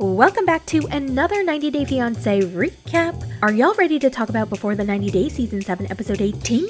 Welcome back to another 90 Day Fiancé recap. Are y'all ready to talk about Before the 90 Days Season 7 Episode 18?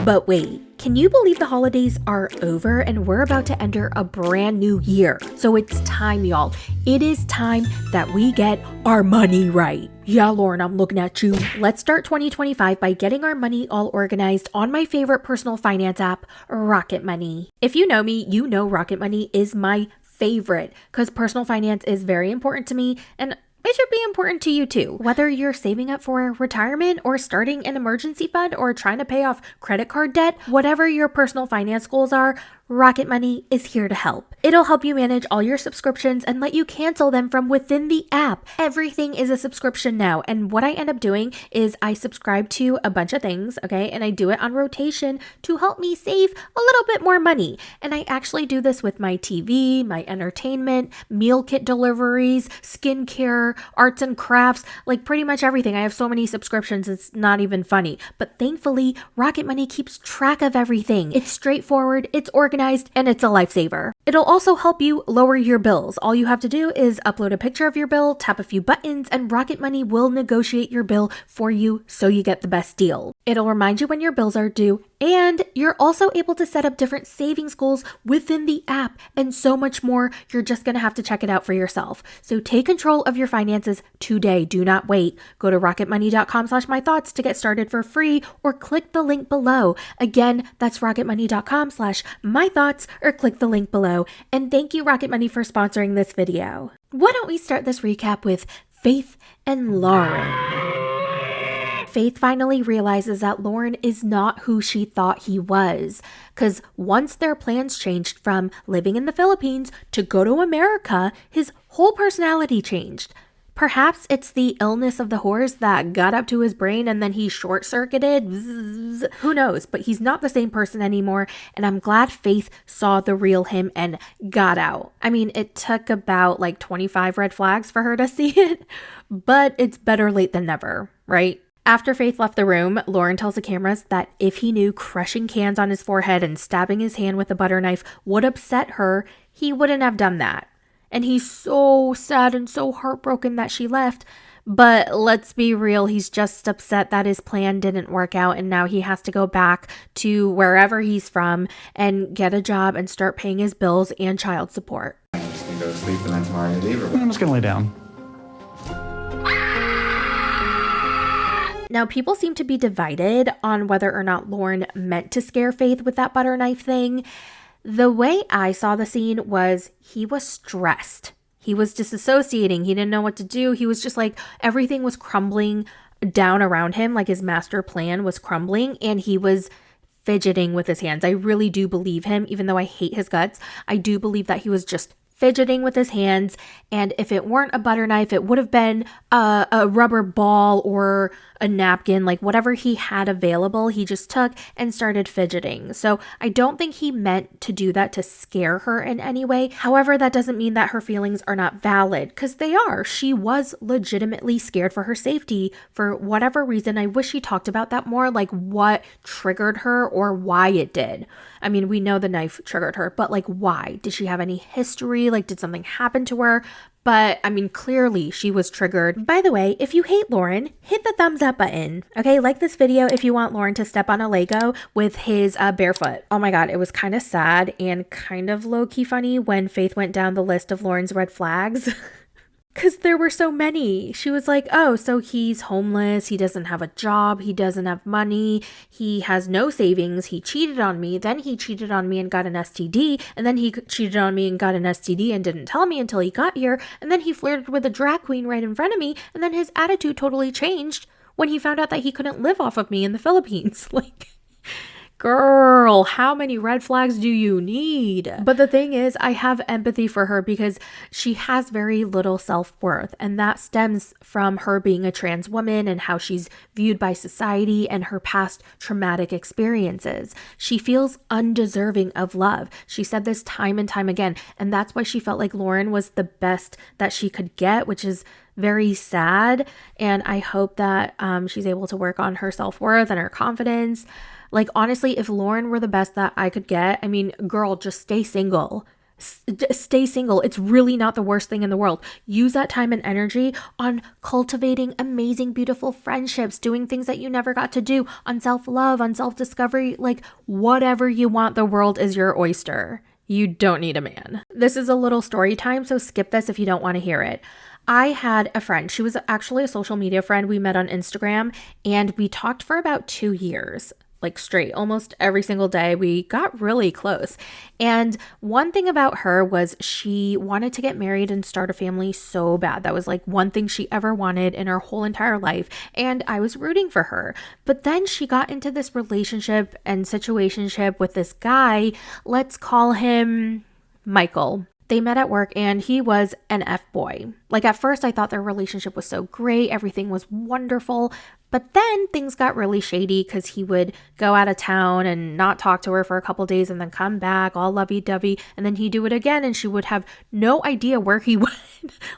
But wait, can you believe the holidays are over and we're about to enter a brand new year? So it's time, y'all. It is time that we get our money right. Yeah, Loren, I'm looking at you. Let's start 2025 by getting our money all organized on my favorite personal finance app, Rocket Money. If you know me, you know Rocket Money is my favorite because personal finance is very important to me and it should be important to you too. Whether you're saving up for retirement or starting an emergency fund or trying to pay off credit card debt, whatever your personal finance goals are, Rocket Money is here to help. It'll help you manage all your subscriptions and let you cancel them from within the app. Everything is a subscription now. And what I end up doing is I subscribe to a bunch of things, okay? And I do it on rotation to help me save a little bit more money. And I actually do this with my TV, my entertainment, meal kit deliveries, skincare, arts and crafts, like pretty much everything. I have so many subscriptions, it's not even funny. But thankfully, Rocket Money keeps track of everything. It's straightforward, it's organized, and it's a lifesaver. It'll also help you lower your bills. All you have to do is upload a picture of your bill, tap a few buttons, and Rocket Money will negotiate your bill for you so you get the best deal. It'll remind you when your bills are due, and you're also able to set up different savings goals within the app and so much more. You're just going to have to check it out for yourself. So take control of your finances today. Do not wait. Go to rocketmoney.com/mythoughts to get started for free or click the link below. Again, that's rocketmoney.com/mythoughts or click the link below. And thank you, Rocket Money, for sponsoring this video. Why don't we start this recap with Faith and Loren? Faith finally realizes that Loren is not who she thought he was, because once their plans changed from living in the Philippines to go to America, his whole personality changed. Perhaps it's the illness of the horse that got up to his brain and then he short-circuited. Who knows? But he's not the same person anymore, and I'm glad Faith saw the real him and got out. I mean, it took about like 25 red flags for her to see it, but it's better late than never, right? After Faith left the room, Loren tells the cameras that if he knew crushing cans on his forehead and stabbing his hand with a butter knife would upset her, he wouldn't have done that. And he's so sad and so heartbroken that she left. But let's be real, he's just upset that his plan didn't work out and now he has to go back to wherever he's from and get a job and start paying his bills and child support. I'm just gonna go to sleep and then tomorrow you leave. I'm just gonna lay down. Now, people seem to be divided on whether or not Loren meant to scare Faith with that butter knife thing. The way I saw the scene was he was stressed. He was disassociating. He didn't know what to do. He was just like, everything was crumbling down around him, like his master plan was crumbling, and he was fidgeting with his hands. I really do believe him, even though I hate his guts. I do believe that he was just fidgeting with his hands, and if it weren't a butter knife, it would have been a rubber ball or a napkin, like whatever he had available, he just took and started fidgeting. So I don't think he meant to do that to scare her in any way. However, that doesn't mean that her feelings are not valid, because they are. She was legitimately scared for her safety for whatever reason. I wish he talked about that more, like what triggered her or why it did. I mean, we know the knife triggered her, but like why? Did she have any history? Like, did something happen to her? But I mean, clearly she was triggered. By the way, if you hate Loren, hit the thumbs up button. Okay, like this video if you want Loren to step on a Lego with his barefoot. Oh my God, it was kind of sad and kind of low-key funny when Faith went down the list of Loren's red flags. Because there were so many. She was like, oh, so he's homeless, he doesn't have a job, he doesn't have money, he has no savings, he cheated on me, then he cheated on me and got an STD, and then he cheated on me and got an STD and didn't tell me until he got here, and then he flirted with a drag queen right in front of me, and then his attitude totally changed when he found out that he couldn't live off of me in the Philippines. Like, girl, how many red flags do you need? But the thing is, I have empathy for her because she has very little self-worth, and that stems from her being a trans woman and how she's viewed by society and her past traumatic experiences. She feels undeserving of love. She said this time and time again, and that's why she felt like Loren was the best that she could get, which is very sad. And I hope that she's able to work on her self-worth and her confidence. Like, honestly, if Loren were the best that I could get, I mean, girl, just stay single. Stay single. It's really not the worst thing in the world. Use that time and energy on cultivating amazing, beautiful friendships, doing things that you never got to do, on self-love, on self-discovery, like whatever you want. The world is your oyster. You don't need a man. This is a little story time, so skip this if you don't want to hear it. I had a friend. She was actually a social media friend. We met on Instagram and we talked for about 2 years, like straight, almost every single day. We got really close. And one thing about her was she wanted to get married and start a family so bad. That was like one thing she ever wanted in her whole entire life. And I was rooting for her. But then she got into this relationship and situationship with this guy. Let's call him Michael. They met at work and he was an F-boy. Like at first I thought their relationship was so great. Everything was wonderful. But then things got really shady because he would go out of town and not talk to her for a couple days and then come back all lovey-dovey. And then he'd do it again and she would have no idea where he went.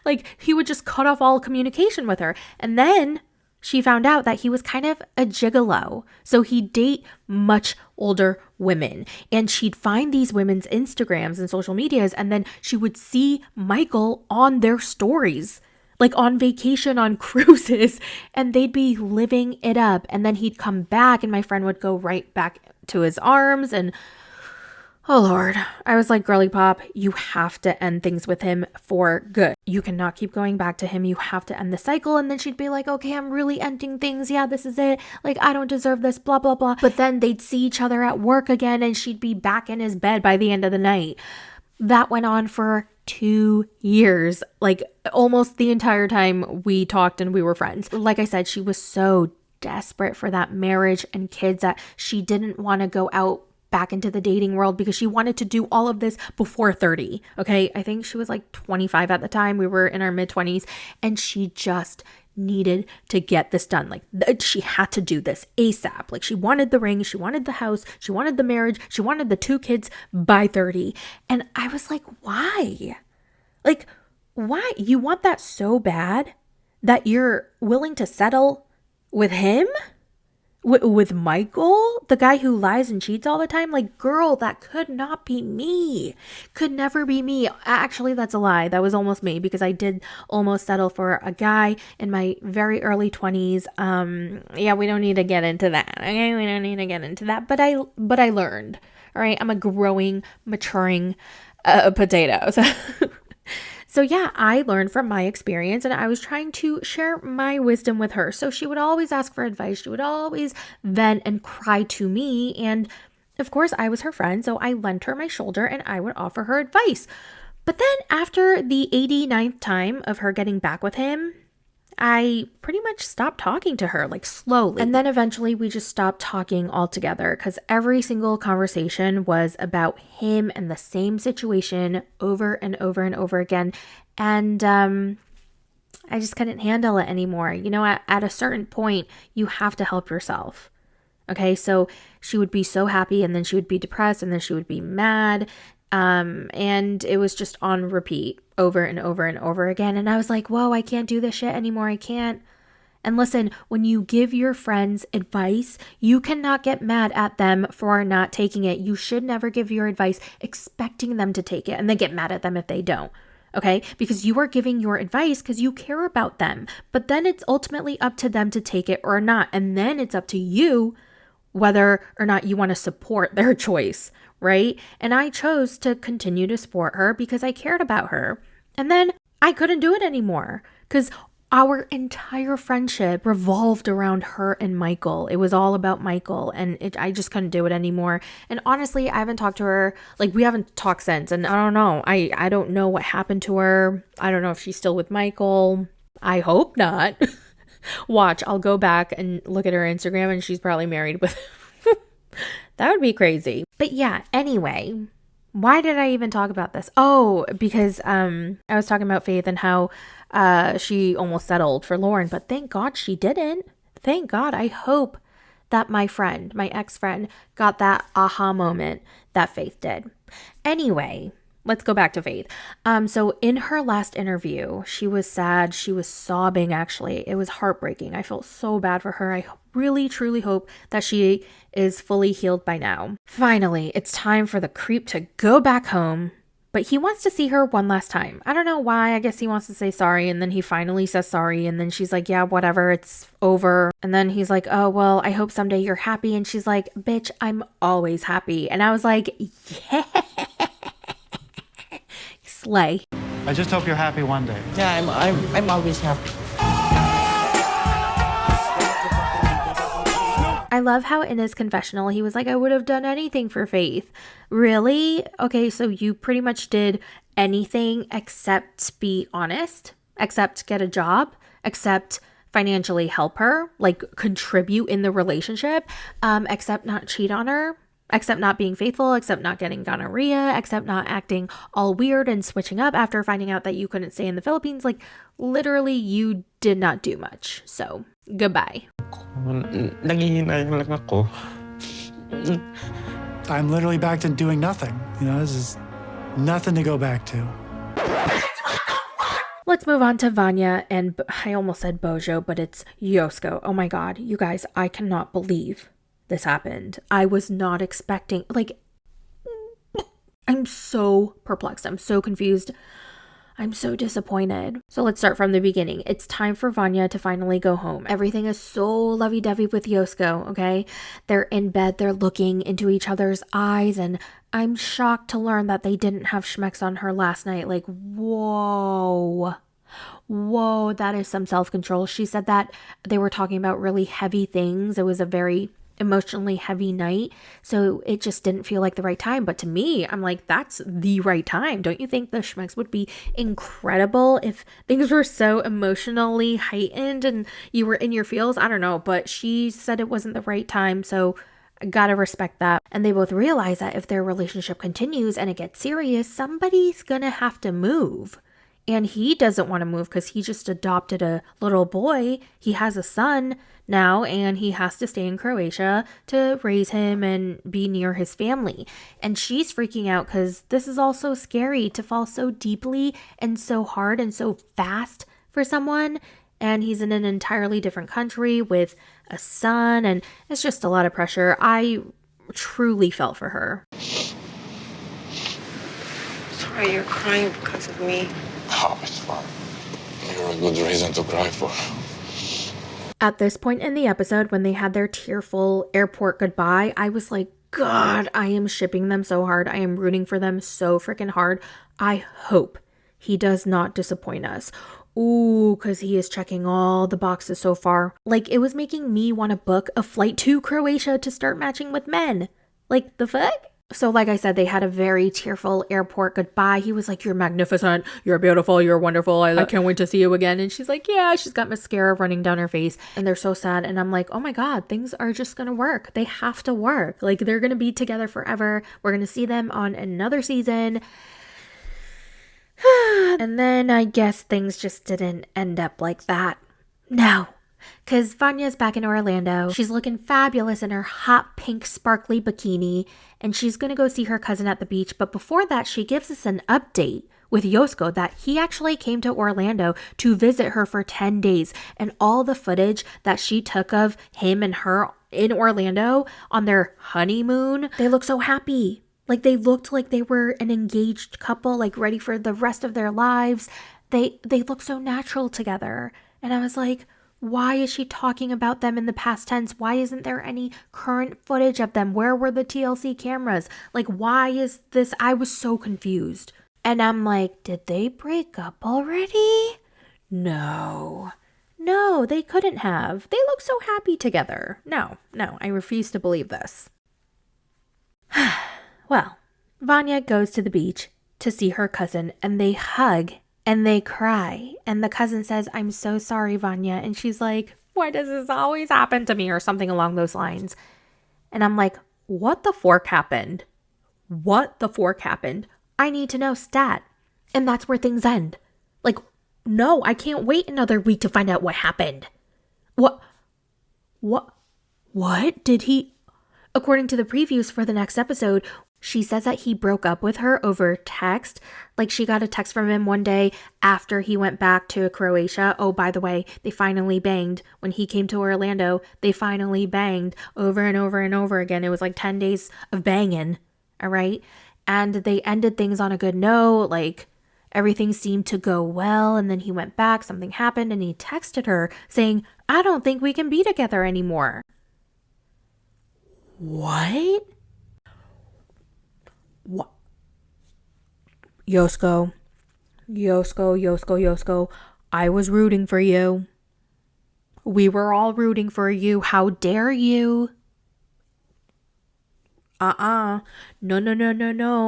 Like he would just cut off all communication with her. And then she found out that he was kind of a gigolo. So he'd date much older women. And she'd find these women's Instagrams and social medias. And then she would see Michael on their stories, like on vacation on cruises. And they'd be living it up. And then he'd come back and my friend would go right back to his arms. And oh Lord, I was like, girly pop, you have to end things with him for good. You cannot keep going back to him. You have to end the cycle. And then she'd be like, okay, I'm really ending things. Yeah, this is it. Like, I don't deserve this, blah, blah, blah. But then they'd see each other at work again and she'd be back in his bed by the end of the night. That went on for 2 years, like almost the entire time we talked and we were friends. Like I said, she was so desperate for that marriage and kids that she didn't want to go out back into the dating world because she wanted to do all of this before 30. Okay. I think she was like 25 at the time. We were in our mid-20s and she just needed to get this done. Like she had to do this ASAP. Like she wanted the ring, she wanted the house, she wanted the marriage, she wanted the 2 kids by 30. And I was like, why? Like, why? You want that so bad that you're willing to settle with him? With Michael, the guy who lies and cheats all the time? Like, girl, that could not be me. Could never be me. Actually, that's a lie. That was almost me because I did almost settle for a guy in my very early 20s. Yeah, we don't need to get into that. Okay, we don't need to get into that. But I learned. All right, I'm a growing, maturing potato. So yeah, I learned from my experience and I was trying to share my wisdom with her. So she would always ask for advice. She would always vent and cry to me. And of course, I was her friend. So I lent her my shoulder and I would offer her advice. But then after the 89th time of her getting back with him, I pretty much stopped talking to her, like slowly. And then eventually we just stopped talking altogether because every single conversation was about him and the same situation over and over and over again. And I just couldn't handle it anymore. You know, at a certain point, you have to help yourself. Okay, so she would be so happy and then she would be depressed and then she would be mad. And it was just on repeat over and over and over again. And I was like, whoa, I can't do this shit anymore. I can't. And listen, when you give your friends advice, you cannot get mad at them for not taking it. You should never give your advice expecting them to take it and then get mad at them if they don't. Okay? Because you are giving your advice because you care about them. But then it's ultimately up to them to take it or not. And then it's up to you whether or not you want to support their choice, right? And I chose to continue to support her because I cared about her. And then I couldn't do it anymore because our entire friendship revolved around her and Michael. It was all about Michael and I just couldn't do it anymore. And honestly, I haven't talked to her. Like we haven't talked since. And I don't know. I don't know what happened to her. I don't know if she's still with Michael. I hope not. Watch, I'll go back and look at her Instagram and she's probably married with that would be crazy. But yeah, anyway, why did I even talk about this? Oh, because I was talking about Faith and how she almost settled for Loren, but thank God she didn't. Thank God. I hope that my friend, my ex-friend, got that aha moment that Faith did. Anyway, let's go back to Faith. So in her last interview, she was sad. She was sobbing, actually. It was heartbreaking. I felt so bad for her. I really, truly hope that she is fully healed by now. Finally, it's time for the creep to go back home But he wants to see her one last time. I don't know why. I guess he wants to say sorry. And then he finally says sorry. And then she's like, yeah, whatever. It's over. And then he's like, oh, well, I hope someday you're happy. And she's like, bitch, I'm always happy. And I was like, yeah. Slay. I just hope you're happy one day. Yeah, I'm always happy. I love how in his confessional, he was like, I would have done anything for Faith. Really? Okay, so you pretty much did anything except be honest, except get a job, except financially help her, like contribute in the relationship, except not cheat on her, except not being faithful, except not getting gonorrhea, except not acting all weird and switching up after finding out that you couldn't stay in the Philippines. Like, literally, you did not do much. So, goodbye. Nangihinayang lang ako. I'm literally back to doing nothing. This is nothing to go back to. Let's move on to Vanya and I almost said Bojo, but it's Yosko. Oh my God, you guys, I cannot believe this happened. I was not expecting, I'm so perplexed. I'm so confused. I'm so disappointed. So let's start from the beginning. It's time for Vanya to finally go home. Everything is so lovey-dovey with Yosko, okay? They're in bed, they're looking into each other's eyes, and I'm shocked to learn that they didn't have schmecks on her last night. Like, whoa. Whoa, that is some self-control. She said that they were talking about really heavy things. It was a very emotionally heavy night, so it just didn't feel like the right time. But to me, I'm like, that's the right time. Don't you think the schmecks would be incredible if things were so emotionally heightened and you were in your feels? I don't know, but she said it wasn't the right time, so I gotta respect that. And they both realize that if their relationship continues and it gets serious, somebody's gonna have to move. And he doesn't want to move because he just adopted a little boy. He has a son now, and he has to stay in Croatia to raise him and be near his family. And she's freaking out because this is all so scary to fall so deeply and so hard and so fast for someone. And he's in an entirely different country with a son, and it's just a lot of pressure. I truly felt for her. Sorry, you're crying because of me. Oh, it's fine. You're a good reason to cry for. At this point in the episode, when they had their tearful airport goodbye, I was like, God, I am shipping them so hard. I am rooting for them so freaking hard. I hope he does not disappoint us. Ooh, because he is checking all the boxes so far. Like, it was making me want to book a flight to Croatia to start matching with men. Like, the fuck? So like I said, they had a very tearful airport goodbye. He was like, you're magnificent, you're beautiful, you're wonderful, I can't wait to see you again. And she's like, yeah, she's got mascara running down her face. And they're so sad. And I'm like, oh my God, things are just gonna work. They have to work. Like, they're gonna be together forever. We're gonna see them on another season. And then I guess things just didn't end up like that. No. Because Vanya's back in Orlando. She's looking fabulous in her hot pink sparkly bikini, and she's going to go see her cousin at the beach. But before that, she gives us an update with Yosko that he actually came to Orlando to visit her for 10 days. And all the footage that she took of him and her in Orlando on their honeymoon, they look so happy. Like, they looked like they were an engaged couple, like ready for the rest of their lives. They look so natural together. And I was like, why is she talking about them in the past tense? Why isn't there any current footage of them? Where were the TLC cameras? Like, why is this? I was so confused. And I'm like, did they break up already? No, they couldn't have. They look so happy together. No, I refuse to believe this. Well, Vanya goes to the beach to see her cousin, and they hug. And they cry. And the cousin says, I'm so sorry, Vanya. And she's like, why does this always happen to me? Or something along those lines. And I'm like, what the fork happened? What the fork happened? I need to know stat. And that's where things end. Like, no, I can't wait another week to find out what happened. What did he... According to the previews for the next episode, she says that he broke up with her over text. Like, she got a text from him one day after he went back to Croatia. Oh, by the way, they finally banged. When he came to Orlando, they finally banged over and over and over again. It was like 10 days of banging. All right. and they ended things on a good note. Like everything seemed to go well. And then he went back, something happened, and he texted her saying, I don't think we can be together anymore. What? What? Yosko, I was rooting for you. We were all rooting for you. How dare you? No.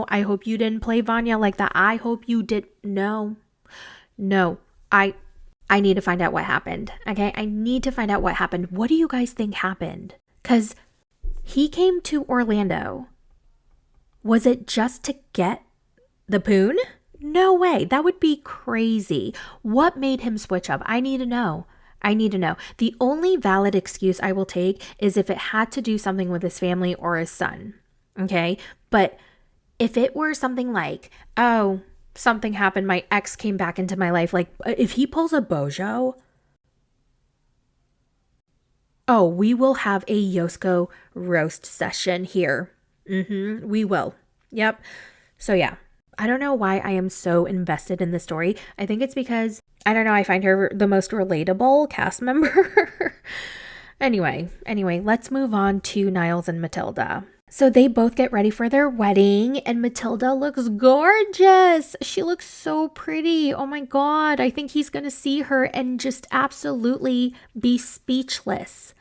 I hope you didn't play Vanya like that. I hope you did. No. I need to find out what happened. Okay? I need to find out what happened. What do you guys think happened? Because he came to Orlando. Was it just to get the poon? No way. That would be crazy. What made him switch up? I need to know. The only valid excuse I will take is if it had to do something with his family or his son. Okay? But if it were something like, oh, something happened, my ex came back into my life, like if he pulls a Bojo, oh, we will have a Yosko roast session here. We will. Yep. So yeah. I don't know why I am so invested in the story. I think it's because, I don't know, I find her the most relatable cast member. Anyway, let's move on to Niles and Matilda. So they both get ready for their wedding, and Matilda looks gorgeous. She looks so pretty. Oh my God. I think he's going to see her and just absolutely be speechless.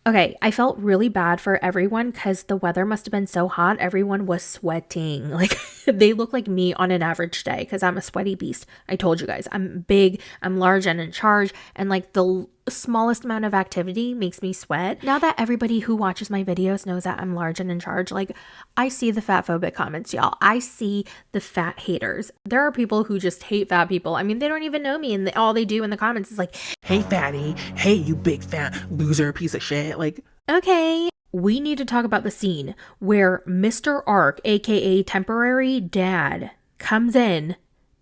Okay, I felt really bad for everyone because the weather must have been so hot. Everyone was sweating. Like, they look like me on an average day because I'm a sweaty beast. I told you guys, I'm big, I'm large and in charge, and like the smallest amount of activity makes me sweat. Now that everybody who watches my videos knows that I'm large and in charge, like, I see the fat phobic comments, y'all. I see the fat haters. There are people who just hate fat people. I mean, they don't even know me, and all they do in the comments is like, hey fatty, hey you big fat loser piece of shit. Like, okay. We need to talk about the scene where Mr. Ark, aka temporary dad, comes in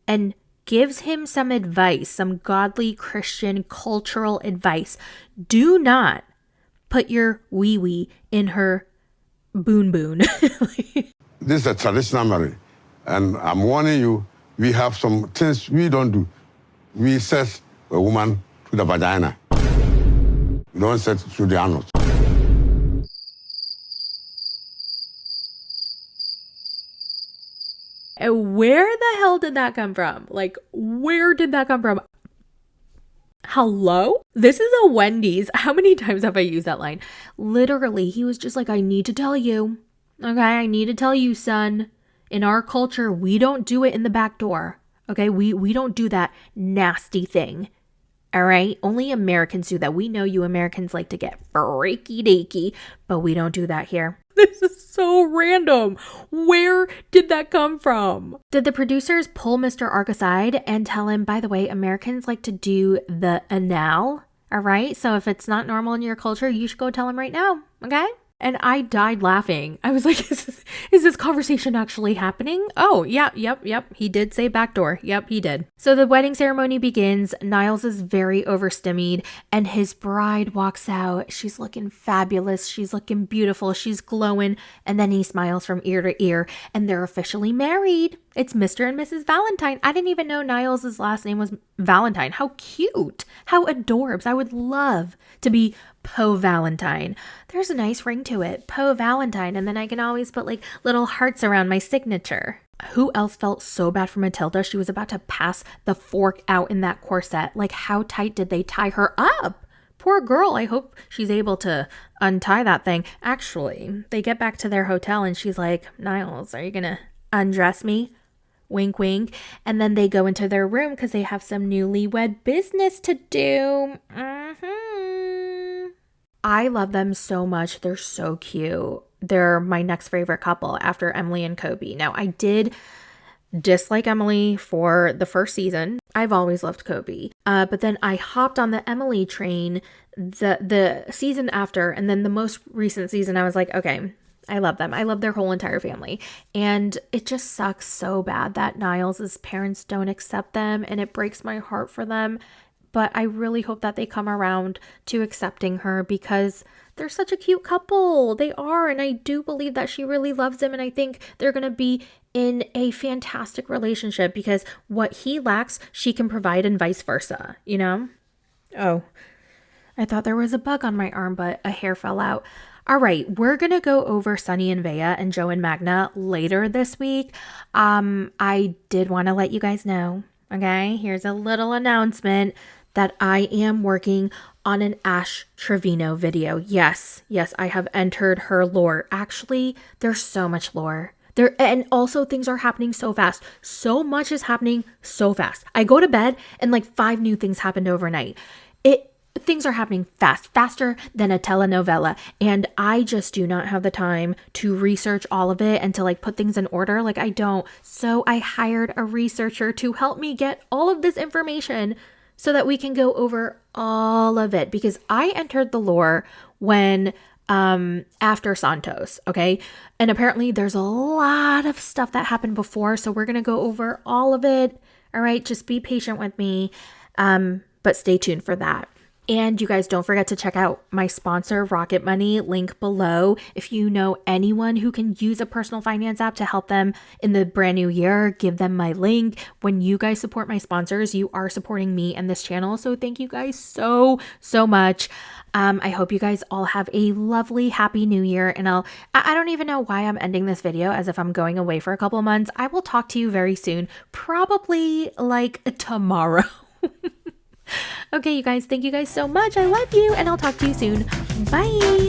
and gives him some advice, some godly Christian cultural advice. Do not put your wee-wee in her boon. This is a traditional marriage, and I'm warning you, we have some things we don't do. We set a woman to the vagina. We don't set to the anus. And where the hell did that come from? Like, where did that come from? Hello? This is a Wendy's. How many times have I used that line? Literally, he was just like, I need to tell you. Okay, I need to tell you, son. In our culture, we don't do it in the back door. Okay, we don't do that nasty thing. All right? Only Americans do that. We know you Americans like to get freaky deaky, but we don't do that here. This is so random. Where did that come from? Did the producers pull Mr. Ark aside and tell him, by the way, Americans like to do the anal? All right? So if it's not normal in your culture, you should go tell him right now. Okay? And I died laughing. I was like, is this conversation actually happening? Oh, yep. He did say backdoor. Yep, he did. So the wedding ceremony begins. Niles is very overstimmied and his bride walks out. She's looking fabulous. She's looking beautiful. She's glowing. And then he smiles from ear to ear and they're officially married. It's Mr. and Mrs. Valentine. I didn't even know Niles' last name was Valentine. How cute. How adorbs. I would love to be Poe Valentine. There's a nice ring to it. Poe Valentine. And then I can always put like little hearts around my signature. Who else felt so bad for Matilda? She was about to pass the fork out in that corset. Like, how tight did they tie her up? Poor girl. I hope she's able to untie that thing. Actually, they get back to their hotel and she's like, Niles, are you going to undress me? Wink, wink. And then they go into their room because they have some newlywed business to do. I love them so much. They're so cute. They're my next favorite couple after Emily and Kobe. Now, I did dislike Emily for the first season. I've always loved Kobe. But then I hopped on the Emily train the season after. And then the most recent season, I was like, okay, I love them. I love their whole entire family. And it just sucks so bad that Niles' parents don't accept them. And it breaks my heart for them. but I really hope that they come around to accepting her because they're such a cute couple. They are, and I do believe that she really loves him, and I think they're going to be in a fantastic relationship because what he lacks, she can provide and vice versa, you know? Oh, I thought there was a bug on my arm, but a hair fell out. All right, we're going to go over Sunny and Vaya and Joe and Magna later this week. I did want to let you guys know, okay? Here's a little announcement that I am working on an Ash Trevino video. Yes, I have entered her lore. Actually, there's so much lore. And also things are happening so fast. So much is happening so fast. I go to bed and like 5 new things happened overnight. Things are happening faster than a telenovela. And I just do not have the time to research all of it and to like put things in order. Like I don't. So I hired a researcher to help me get all of this information so that we can go over all of it, because I entered the lore when after Santos, okay? And apparently there's a lot of stuff that happened before, so we're going to go over all of it. All right, just be patient with me. But stay tuned for that. And you guys don't forget to check out my sponsor, Rocket Money, link below. If you know anyone who can use a personal finance app to help them in the brand new year, give them my link. When you guys support my sponsors, you are supporting me and this channel. So thank you guys so much. I hope you guys all have a lovely, happy new year. And I don't even know why I'm ending this video as if I'm going away for a couple of months. I will talk to you very soon, probably like tomorrow. Okay, you guys, thank you guys so much. I love you, and I'll talk to you soon. Bye.